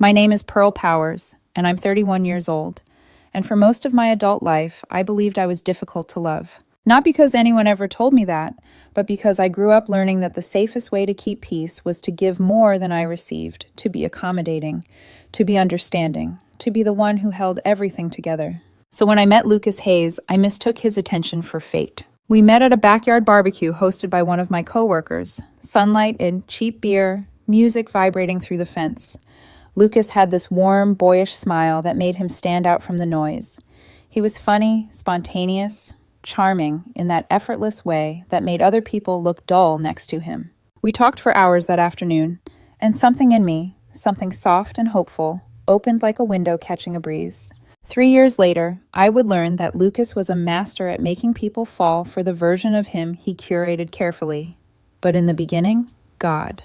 My name is Pearl Powers, and I'm 31 years old. And for most of my adult life, I believed I was difficult to love. Not because anyone ever told me that, but because I grew up learning that the safest way to keep peace was to give more than I received, to be accommodating, to be understanding, to be the one who held everything together. So when I met Lucas Hayes, I mistook his attention for fate. We met at a backyard barbecue hosted by one of my coworkers. Sunlight and cheap beer, music vibrating through the fence. Lucas had this warm, boyish smile that made him stand out from the noise. He was funny, spontaneous, charming in that effortless way that made other people look dull next to him. We talked for hours that afternoon, and something in me, something soft and hopeful, opened like a window catching a breeze. 3 years later, I would learn that Lucas was a master at making people fall for the version of him he curated carefully. But in the beginning, God.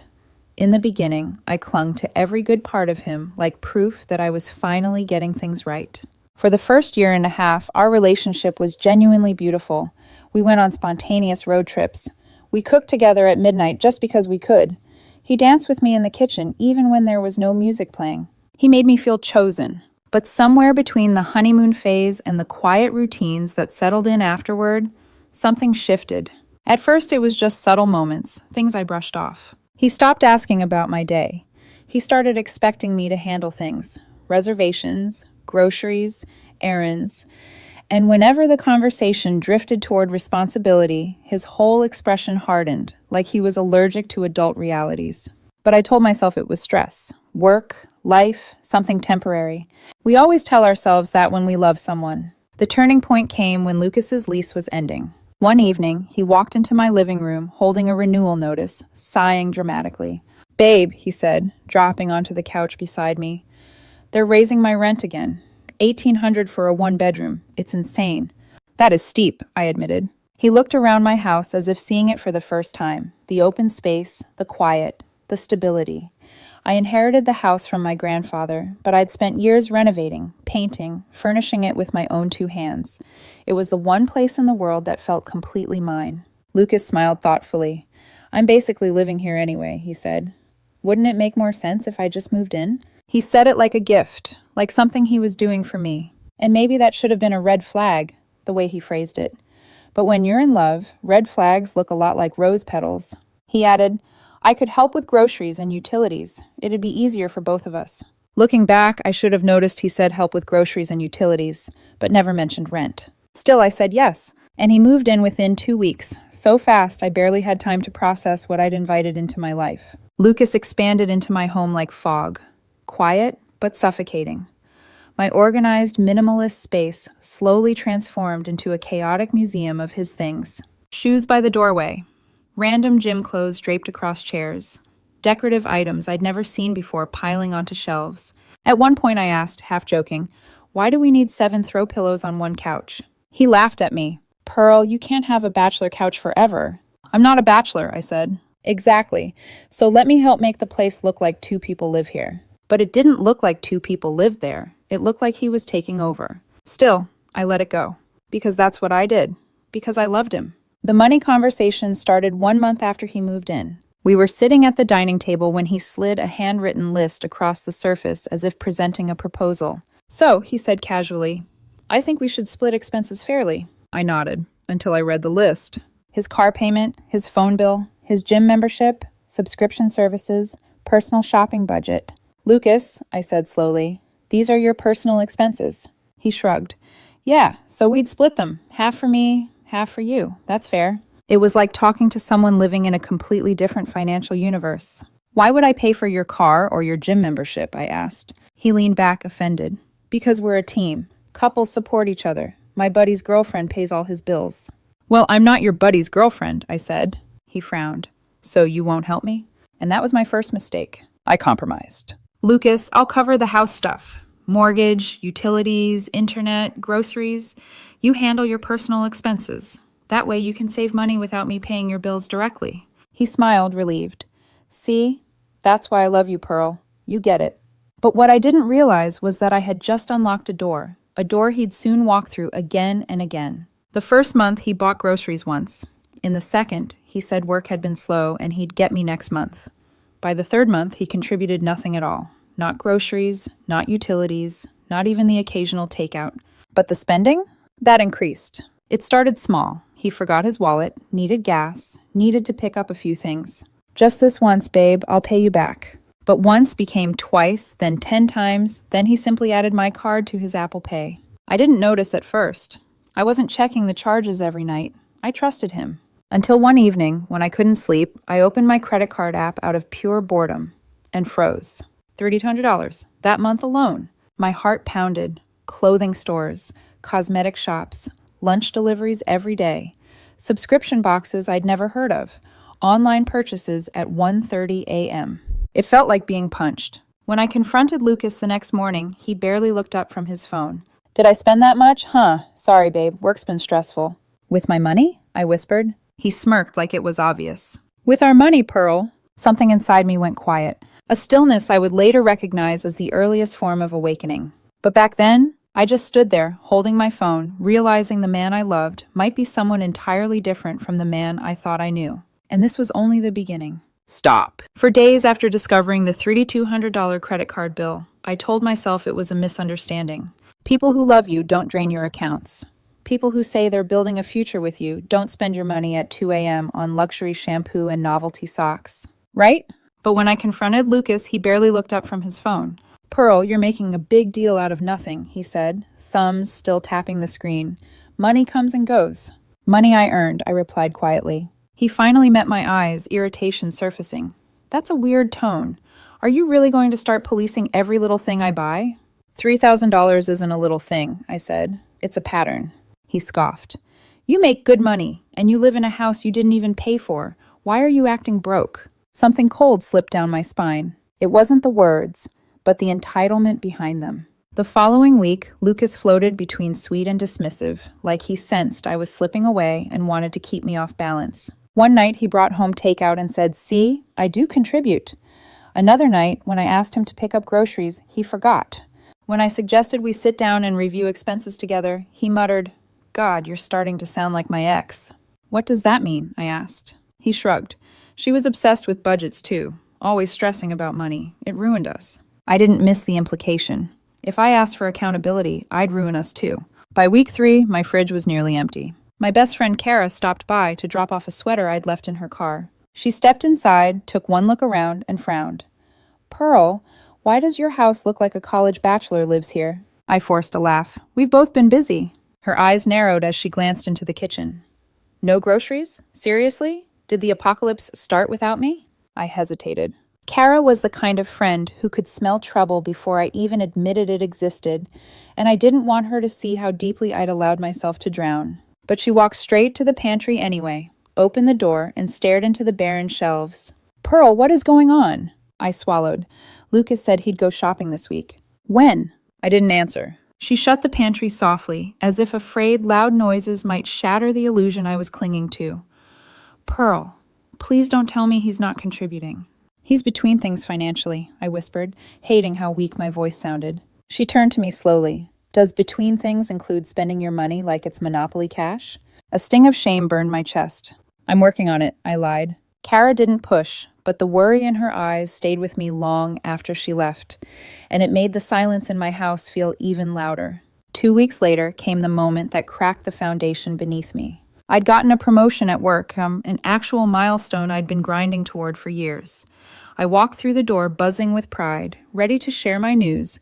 In the beginning, I clung to every good part of him like proof that I was finally getting things right. For the first year and a half, our relationship was genuinely beautiful. We went on spontaneous road trips. We cooked together at midnight just because we could. He danced with me in the kitchen even when there was no music playing. He made me feel chosen. But somewhere between the honeymoon phase and the quiet routines that settled in afterward, something shifted. At first, it was just subtle moments, things I brushed off. He stopped asking about my day. He started expecting me to handle things, reservations, groceries, errands, and whenever the conversation drifted toward responsibility, his whole expression hardened, like he was allergic to adult realities. But I told myself it was stress, work, life, something temporary. We always tell ourselves that when we love someone. The turning point came when Lucas's lease was ending. One evening, he walked into my living room holding a renewal notice, sighing dramatically. "Babe," he said, dropping onto the couch beside me. "They're raising my rent again. $1,800 for a one-bedroom. It's insane." "That is steep," I admitted. He looked around my house as if seeing it for the first time. The open space, the quiet, the stability. I inherited the house from my grandfather, but I'd spent years renovating, painting, furnishing it with my own two hands. It was the one place in the world that felt completely mine. Lucas smiled thoughtfully. "I'm basically living here anyway," he said. "Wouldn't it make more sense if I just moved in?" He said it like a gift, like something he was doing for me. And maybe that should have been a red flag, the way he phrased it. But when you're in love, red flags look a lot like rose petals. He added, "I could help with groceries and utilities. It'd be easier for both of us." Looking back, I should have noticed he said help with groceries and utilities, but never mentioned rent. Still, I said yes, and he moved in within 2 weeks, so fast I barely had time to process what I'd invited into my life. Lucas expanded into my home like fog, quiet but suffocating. My organized, minimalist space slowly transformed into a chaotic museum of his things. Shoes by the doorway. Random gym clothes draped across chairs. Decorative items I'd never seen before piling onto shelves. At one point I asked, half joking, "Why do we need 7 throw pillows on one couch?" He laughed at me. "Pearl, you can't have a bachelor couch forever." "I'm not a bachelor," I said. "Exactly. So let me help make the place look like 2 people live here." But it didn't look like 2 people lived there. It looked like he was taking over. Still, I let it go. Because that's what I did. Because I loved him. The money conversation started 1 month after he moved in. We were sitting at the dining table when he slid a handwritten list across the surface as if presenting a proposal. "So," he said casually, "I think we should split expenses fairly." I nodded, until I read the list. His car payment, his phone bill, his gym membership, subscription services, personal shopping budget. "Lucas," I said slowly, "these are your personal expenses." He shrugged. "Yeah, so we'd split them. Half for me, half for you. That's fair." It was like talking to someone living in a completely different financial universe. "Why would I pay for your car or your gym membership?" I asked. He leaned back, offended. "Because we're a team. Couples support each other. My buddy's girlfriend pays all his bills." "Well, I'm not your buddy's girlfriend," I said. He frowned. "So you won't help me?" And that was my first mistake. I compromised. "Lucas, I'll cover the house stuff. Mortgage, utilities, internet, groceries. You handle your personal expenses. That way you can save money without me paying your bills directly." He smiled, relieved. "See? That's why I love you, Pearl. You get it." But what I didn't realize was that I had just unlocked a door he'd soon walk through again and again. The first month, he bought groceries once. In the second, he said work had been slow and he'd get me next month. By the third month, he contributed nothing at all. Not groceries, not utilities, not even the occasional takeout. But the spending? That increased. It started small. He forgot his wallet, needed gas, needed to pick up a few things. Just this once, babe, I'll pay you back. But once became twice, then 10 times, then he simply added my card to his Apple Pay. I didn't notice at first. I wasn't checking the charges every night. I trusted him. Until one evening, when I couldn't sleep, I opened my credit card app out of pure boredom and froze. $3,200, that month alone. My heart pounded. Clothing stores, cosmetic shops, lunch deliveries every day, subscription boxes I'd never heard of, online purchases at 1:30 a.m. It felt like being punched. When I confronted Lucas the next morning, he barely looked up from his phone. Did I spend that much? Huh. Sorry, babe. Work's been stressful. With my money? I whispered. He smirked like it was obvious. With our money, Pearl. Something inside me went quiet. A stillness I would later recognize as the earliest form of awakening. But back then, I just stood there, holding my phone, realizing the man I loved might be someone entirely different from the man I thought I knew. And this was only the beginning. Stop. For days after discovering the $3,200 credit card bill, I told myself it was a misunderstanding. People who love you don't drain your accounts. People who say they're building a future with you don't spend your money at 2 a.m. on luxury shampoo and novelty socks. Right? But when I confronted Lucas, he barely looked up from his phone. Pearl, you're making a big deal out of nothing, he said, thumbs still tapping the screen. Money comes and goes. Money I earned, I replied quietly. He finally met my eyes, irritation surfacing. That's a weird tone. Are you really going to start policing every little thing I buy? $3,000 isn't a little thing, I said. It's a pattern. He scoffed. You make good money, and you live in a house you didn't even pay for. Why are you acting broke? Something cold slipped down my spine. It wasn't the words, but the entitlement behind them. The following week, Lucas floated between sweet and dismissive, like he sensed I was slipping away and wanted to keep me off balance. One night, he brought home takeout and said, "See, I do contribute." Another night, when I asked him to pick up groceries, he forgot. When I suggested we sit down and review expenses together, he muttered, "God, you're starting to sound like my ex." What does that mean? I asked. He shrugged. She was obsessed with budgets too, always stressing about money. It ruined us. I didn't miss the implication. If I asked for accountability, I'd ruin us too. By week 3, my fridge was nearly empty. My best friend Kara stopped by to drop off a sweater I'd left in her car. She stepped inside, took one look around, and frowned. "Pearl, why does your house look like a college bachelor lives here?" I forced a laugh. "We've both been busy." Her eyes narrowed as she glanced into the kitchen. "No groceries? Seriously? Did the apocalypse start without me?" I hesitated. Kara was the kind of friend who could smell trouble before I even admitted it existed, and I didn't want her to see how deeply I'd allowed myself to drown. But she walked straight to the pantry anyway, opened the door, and stared into the barren shelves. "Pearl, what is going on?" I swallowed. Lucas said he'd go shopping this week. "When?" I didn't answer. She shut the pantry softly, as if afraid loud noises might shatter the illusion I was clinging to. "Pearl, please don't tell me he's not contributing." "He's between things financially," I whispered, hating how weak my voice sounded. She turned to me slowly. "Does between things include spending your money like it's Monopoly cash?" A sting of shame burned my chest. "I'm working on it," I lied. Kara didn't push, but the worry in her eyes stayed with me long after she left, and it made the silence in my house feel even louder. 2 weeks later came the moment that cracked the foundation beneath me. I'd gotten a promotion at work, an actual milestone I'd been grinding toward for years. I walked through the door buzzing with pride, ready to share my news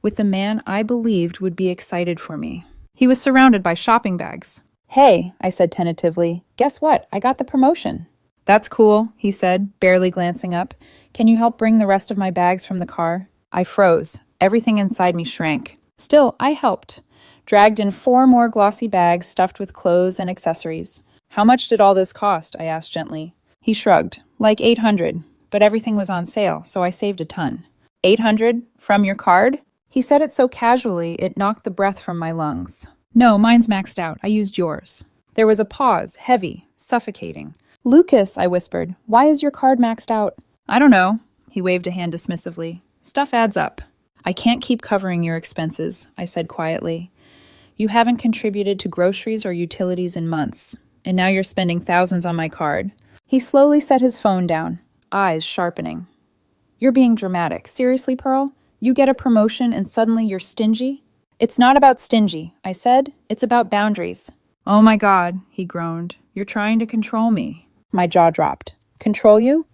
with the man I believed would be excited for me. He was surrounded by shopping bags. "Hey," I said tentatively, "guess what? I got the promotion." "That's cool," he said, barely glancing up. "Can you help bring the rest of my bags from the car?" I froze. Everything inside me shrank. Still, I helped. Dragged in 4 more glossy bags stuffed with clothes and accessories. "How much did all this cost?" I asked gently. He shrugged. "Like $800, but everything was on sale, so I saved a ton." $800? From your card? He said it so casually, it knocked the breath from my lungs. "No, mine's maxed out. I used yours." There was a pause, heavy, suffocating. "Lucas," I whispered, "why is your card maxed out?" "I don't know." He waved a hand dismissively. "Stuff adds up." "I can't keep covering your expenses," I said quietly. "You haven't contributed to groceries or utilities in months, and now you're spending thousands on my card." He slowly set his phone down, eyes sharpening. "You're being dramatic. Seriously, Pearl? You get a promotion and suddenly you're stingy? It's not about stingy, I said. It's about boundaries. Oh my God, he groaned. You're trying to control me. My jaw dropped. Control you?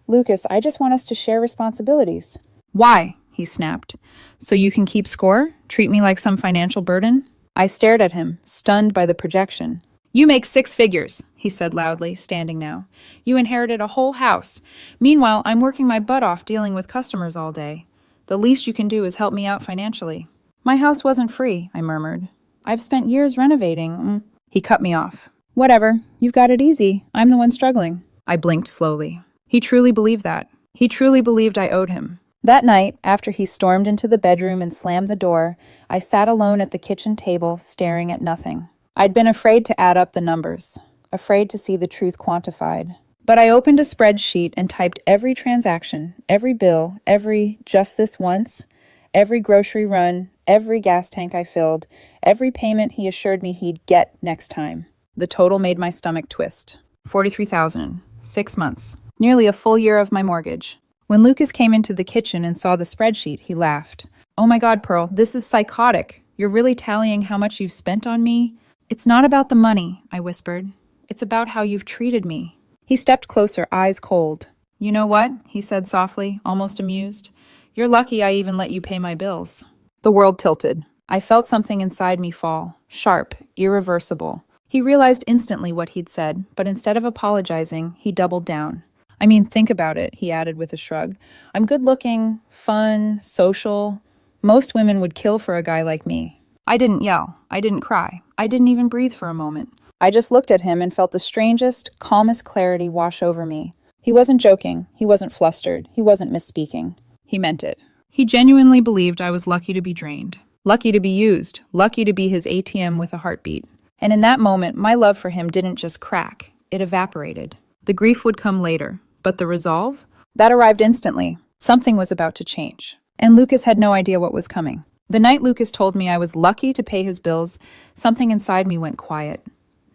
Lucas, I just want us to share responsibilities. Why? He snapped. So you can keep score? Treat me like some financial burden? I stared at him, stunned by the projection. You make 6 figures, he said loudly, standing now. You inherited a whole house. Meanwhile, I'm working my butt off dealing with customers all day. The least you can do is help me out financially. My house wasn't free, I murmured. I've spent years renovating. He cut me off. Whatever, you've got it easy. I'm the one struggling. I blinked slowly. He truly believed that. He truly believed I owed him. That night, after he stormed into the bedroom and slammed the door, I sat alone at the kitchen table, staring at nothing. I'd been afraid to add up the numbers, afraid to see the truth quantified. But I opened a spreadsheet and typed every transaction, every bill, every just this once, every grocery run, every gas tank I filled, every payment he assured me he'd get next time. The total made my stomach twist. $43,000, 6 months, nearly a full year of my mortgage. When Lucas came into the kitchen and saw the spreadsheet, he laughed. Oh my God, Pearl, this is psychotic. You're really tallying how much you've spent on me? It's not about the money, I whispered. It's about how you've treated me. He stepped closer, eyes cold. You know what? He said softly, almost amused. You're lucky I even let you pay my bills. The world tilted. I felt something inside me fall, sharp, irreversible. He realized instantly what he'd said, but instead of apologizing, he doubled down. I mean, think about it, he added with a shrug. I'm good-looking, fun, social. Most women would kill for a guy like me. I didn't yell. I didn't cry. I didn't even breathe for a moment. I just looked at him and felt the strangest, calmest clarity wash over me. He wasn't joking. He wasn't flustered. He wasn't misspeaking. He meant it. He genuinely believed I was lucky to be drained, lucky to be used, lucky to be his ATM with a heartbeat. And in that moment, my love for him didn't just crack. It evaporated. The grief would come later. But the resolve? That arrived instantly. Something was about to change. And Lucas had no idea what was coming. The night Lucas told me I was lucky to pay his bills, something inside me went quiet.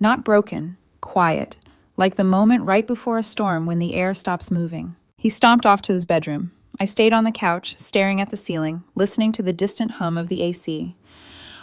Not broken, quiet. Like the moment right before a storm when the air stops moving. He stomped off to his bedroom. I stayed on the couch, staring at the ceiling, listening to the distant hum of the AC.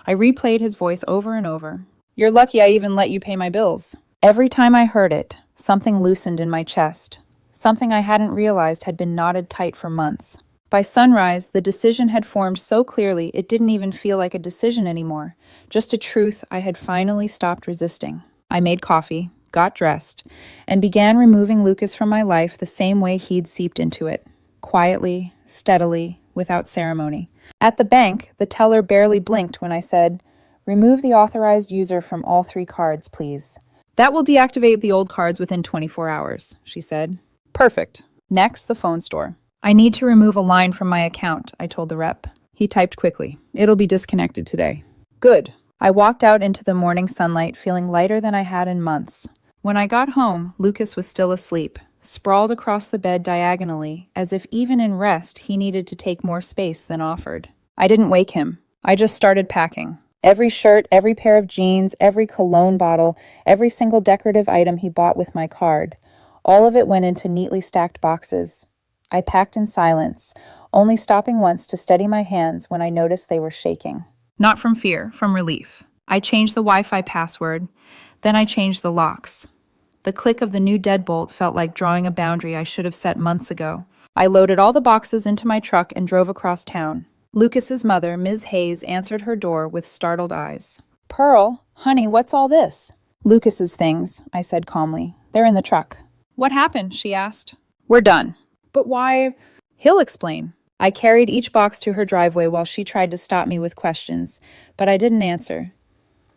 I replayed his voice over and over. You're lucky I even let you pay my bills. Every time I heard it, something loosened in my chest. Something I hadn't realized had been knotted tight for months. By sunrise, the decision had formed so clearly it didn't even feel like a decision anymore, just a truth I had finally stopped resisting. I made coffee, got dressed, and began removing Lucas from my life the same way he'd seeped into it. Quietly, steadily, without ceremony. At the bank, the teller barely blinked when I said, "Remove the authorized user from all 3 cards, please." "That will deactivate the old cards within 24 hours, she said. Perfect. Next, the phone store. I need to remove a line from my account, I told the rep. He typed quickly. It'll be disconnected today. Good. I walked out into the morning sunlight, feeling lighter than I had in months. When I got home, Lucas was still asleep, sprawled across the bed diagonally, as if even in rest he needed to take more space than offered. I didn't wake him. I just started packing. Every shirt, every pair of jeans, every cologne bottle, every single decorative item he bought with my card. All of it went into neatly stacked boxes. I packed in silence, only stopping once to steady my hands when I noticed they were shaking. Not from fear, from relief. I changed the Wi-Fi password, then I changed the locks. The click of the new deadbolt felt like drawing a boundary I should have set months ago. I loaded all the boxes into my truck and drove across town. Lucas's mother, Ms. Hayes, answered her door with startled eyes. Pearl, honey, what's all this? Lucas's things, I said calmly. They're in the truck. What happened? She asked. We're done. But why? He'll explain. I carried each box to her driveway while she tried to stop me with questions, but I didn't answer.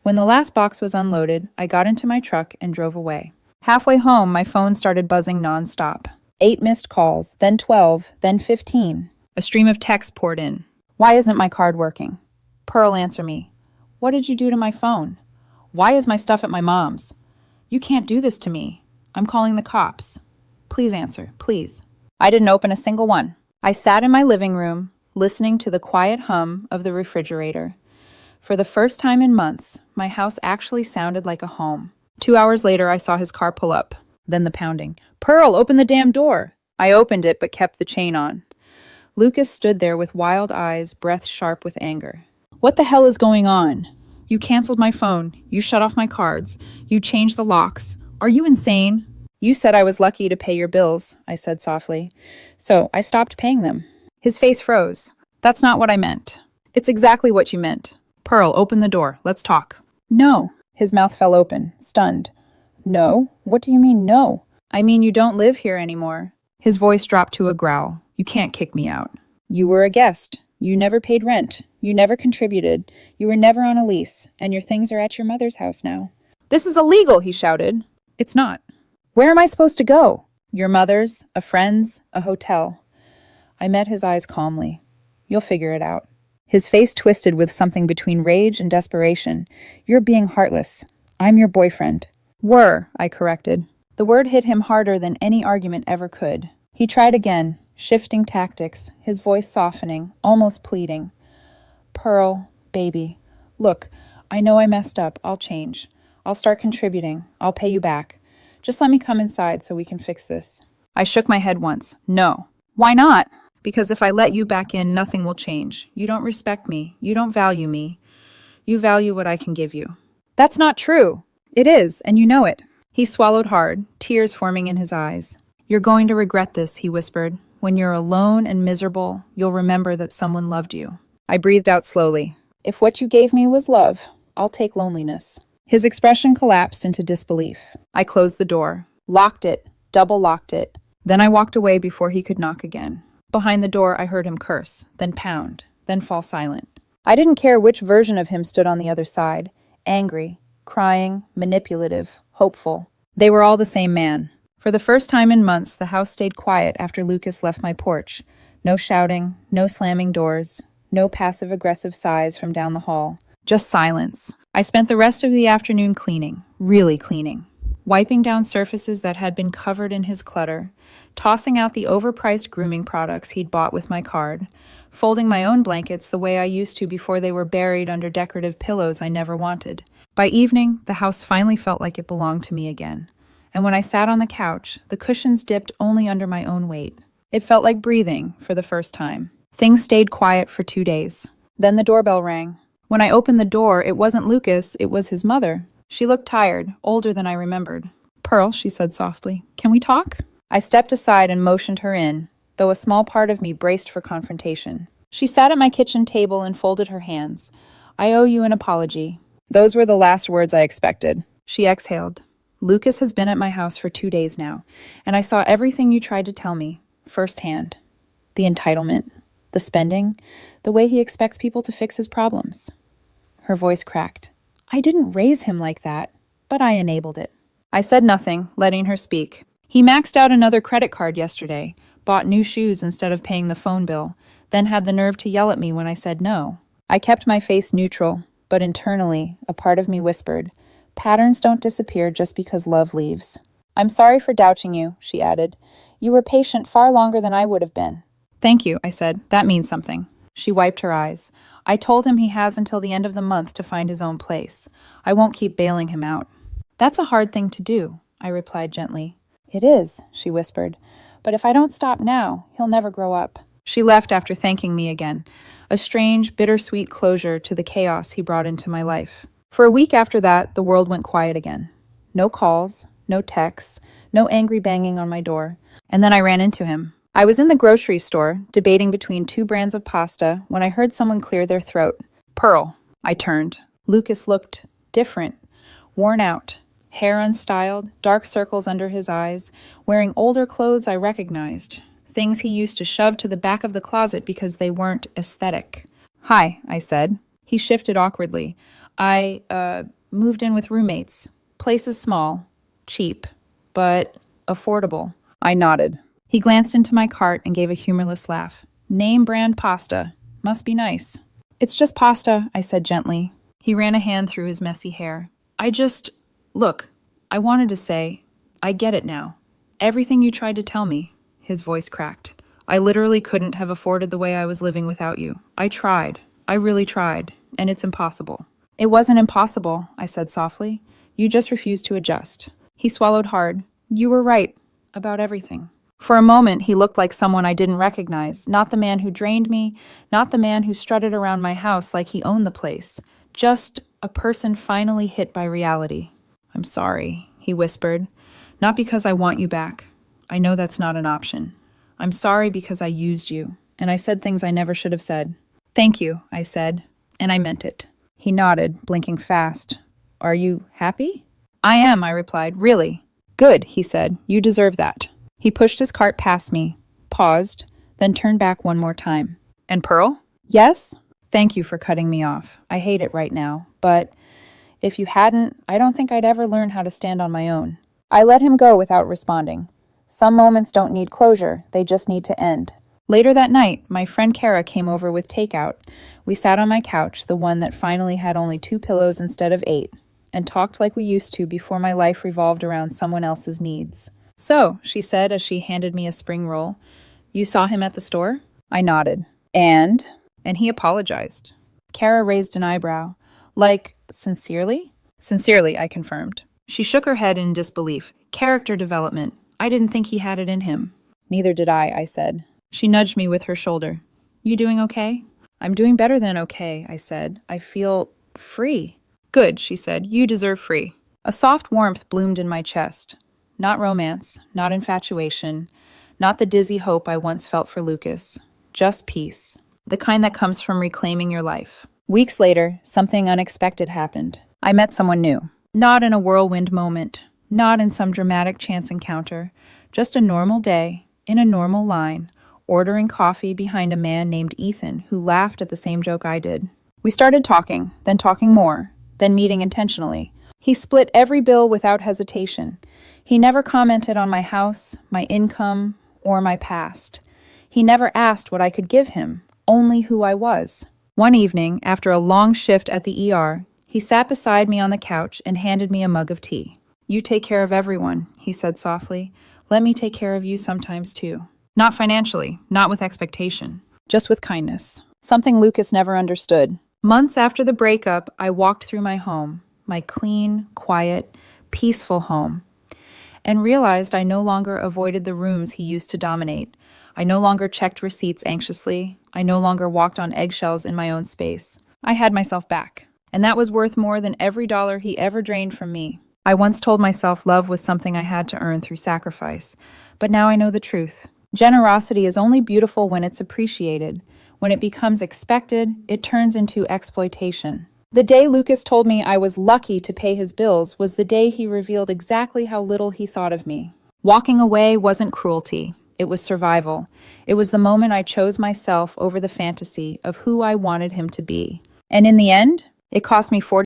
When the last box was unloaded, I got into my truck and drove away. Halfway home, my phone started buzzing nonstop. 8 missed calls, then 12, then 15. A stream of texts poured in. Why isn't my card working? Pearl, answer me. What did you do to my phone? Why is my stuff at my mom's? You can't do this to me. I'm calling the cops. Please answer, please. I didn't open a single one. I sat in my living room, listening to the quiet hum of the refrigerator. For the first time in months, my house actually sounded like a home. 2 hours later, I saw his car pull up. Then the pounding. Pearl, open the damn door. I opened it, but kept the chain on. Lucas stood there with wild eyes, breath sharp with anger. What the hell is going on? You canceled my phone. You shut off my cards. You changed the locks. Are you insane? You said I was lucky to pay your bills, I said softly. So I stopped paying them. His face froze. That's not what I meant. It's exactly what you meant. Pearl, open the door. Let's talk. No. His mouth fell open, stunned. No? What do you mean, no? I mean you don't live here anymore. His voice dropped to a growl. You can't kick me out. You were a guest. You never paid rent. You never contributed. You were never on a lease. And your things are at your mother's house now. This is illegal, he shouted. It's not. Where am I supposed to go? Your mother's, a friend's, a hotel. I met his eyes calmly. You'll figure it out. His face twisted with something between rage and desperation. You're being heartless. I'm your boyfriend. Were, I corrected. The word hit him harder than any argument ever could. He tried again, shifting tactics, his voice softening, almost pleading. Pearl, baby, look, I know I messed up. I'll change. I'll start contributing. I'll pay you back. Just let me come inside so we can fix this. I shook my head once. No. Why not? Because if I let you back in, nothing will change. You don't respect me. You don't value me. You value what I can give you. That's not true. It is, and you know it. He swallowed hard, tears forming in his eyes. You're going to regret this, he whispered. When you're alone and miserable, you'll remember that someone loved you. I breathed out slowly. If what you gave me was love, I'll take loneliness. His expression collapsed into disbelief. I closed the door, locked it, double-locked it. Then I walked away before he could knock again. Behind the door, I heard him curse, then pound, then fall silent. I didn't care which version of him stood on the other side. Angry, crying, manipulative, hopeful. They were all the same man. For the first time in months, the house stayed quiet after Lucas left my porch. No shouting, no slamming doors, no passive-aggressive sighs from down the hall. Just silence. I spent the rest of the afternoon cleaning, really cleaning. Wiping down surfaces that had been covered in his clutter, tossing out the overpriced grooming products he'd bought with my card, folding my own blankets the way I used to before they were buried under decorative pillows I never wanted. By evening, the house finally felt like it belonged to me again. And when I sat on the couch, the cushions dipped only under my own weight. It felt like breathing for the first time. Things stayed quiet for 2 days. Then the doorbell rang. When I opened the door, it wasn't Lucas, it was his mother. She looked tired, older than I remembered. Pearl, she said softly, can we talk? I stepped aside and motioned her in, though a small part of me braced for confrontation. She sat at my kitchen table and folded her hands. I owe you an apology. Those were the last words I expected. She exhaled. Lucas has been at my house for 2 days now, and I saw everything you tried to tell me, firsthand. The entitlement, the spending, the way he expects people to fix his problems. Her voice cracked. I didn't raise him like that, but I enabled it. I said nothing, letting her speak. He maxed out another credit card yesterday, bought new shoes instead of paying the phone bill, then had the nerve to yell at me when I said no. I kept my face neutral, but internally, a part of me whispered, patterns don't disappear just because love leaves. I'm sorry for doubting you, she added. You were patient far longer than I would have been. Thank you, I said. That means something. She wiped her eyes. I told him he has until the end of the month to find his own place. I won't keep bailing him out. That's a hard thing to do, I replied gently. It is, she whispered. But if I don't stop now, he'll never grow up. She left after thanking me again, a strange, bittersweet closure to the chaos he brought into my life. For a week after that, the world went quiet again. No calls, no texts, no angry banging on my door. And then I ran into him. I was in the grocery store, debating between 2 brands of pasta, when I heard someone clear their throat. Pearl. I turned. Lucas looked different, worn out, hair unstyled, dark circles under his eyes, wearing older clothes I recognized, things he used to shove to the back of the closet because they weren't aesthetic. Hi, I said. He shifted awkwardly. I moved in with roommates. Place is small, cheap, but affordable. I nodded. He glanced into my cart and gave a humorless laugh. Name brand pasta. Must be nice. It's just pasta, I said gently. He ran a hand through his messy hair. Look, I wanted to say, I get it now. Everything you tried to tell me. His voice cracked. I literally couldn't have afforded the way I was living without you. I tried. I really tried. And it's impossible. It wasn't impossible, I said softly. You just refused to adjust. He swallowed hard. You were right. About everything. For a moment, he looked like someone I didn't recognize, not the man who drained me, not the man who strutted around my house like he owned the place, just a person finally hit by reality. "I'm sorry," he whispered. "Not because I want you back. I know that's not an option. I'm sorry because I used you, and I said things I never should have said." "Thank you," I said, and I meant it. He nodded, blinking fast. "Are you happy?" "I am," I replied. "Really." "Good," he said. "You deserve that." He pushed his cart past me, paused, then turned back one more time. "And Pearl?" "Yes?" "Thank you for cutting me off. I hate it right now, but if you hadn't, I don't think I'd ever learn how to stand on my own." I let him go without responding. Some moments don't need closure, they just need to end. Later that night, my friend Kara came over with takeout. We sat on my couch, the one that finally had only 2 pillows instead of 8, and talked like we used to before my life revolved around someone else's needs. "So," she said as she handed me a spring roll, "you saw him at the store?" I nodded. And he apologized. Kara raised an eyebrow. "Like, sincerely?" "Sincerely," I confirmed. She shook her head in disbelief. "Character development. I didn't think he had it in him." "Neither did I said. She nudged me with her shoulder. "You doing okay?" "I'm doing better than okay," I said. "I feel free." "Good," she said. "You deserve free." A soft warmth bloomed in my chest. Not romance, not infatuation, not the dizzy hope I once felt for Lucas. Just peace. The kind that comes from reclaiming your life. Weeks later, something unexpected happened. I met someone new. Not in a whirlwind moment. Not in some dramatic chance encounter. Just a normal day, in a normal line, ordering coffee behind a man named Ethan who laughed at the same joke I did. We started talking, then talking more, then meeting intentionally. He split every bill without hesitation. He never commented on my house, my income, or my past. He never asked what I could give him, only who I was. One evening, after a long shift at the ER, he sat beside me on the couch and handed me a mug of tea. "You take care of everyone," he said softly. "Let me take care of you sometimes too. Not financially, not with expectation, just with kindness." Something Lucas never understood. Months after the breakup, I walked through my home, my clean, quiet, peaceful home, and realized I no longer avoided the rooms he used to dominate. I no longer checked receipts anxiously. I no longer walked on eggshells in my own space. I had myself back, and that was worth more than every dollar he ever drained from me. I once told myself love was something I had to earn through sacrifice, but now I know the truth. Generosity is only beautiful when it's appreciated. When it becomes expected, it turns into exploitation. The day Lucas told me I was lucky to pay his bills was the day he revealed exactly how little he thought of me. Walking away wasn't cruelty. It was survival. It was the moment I chose myself over the fantasy of who I wanted him to be. And in the end, it cost me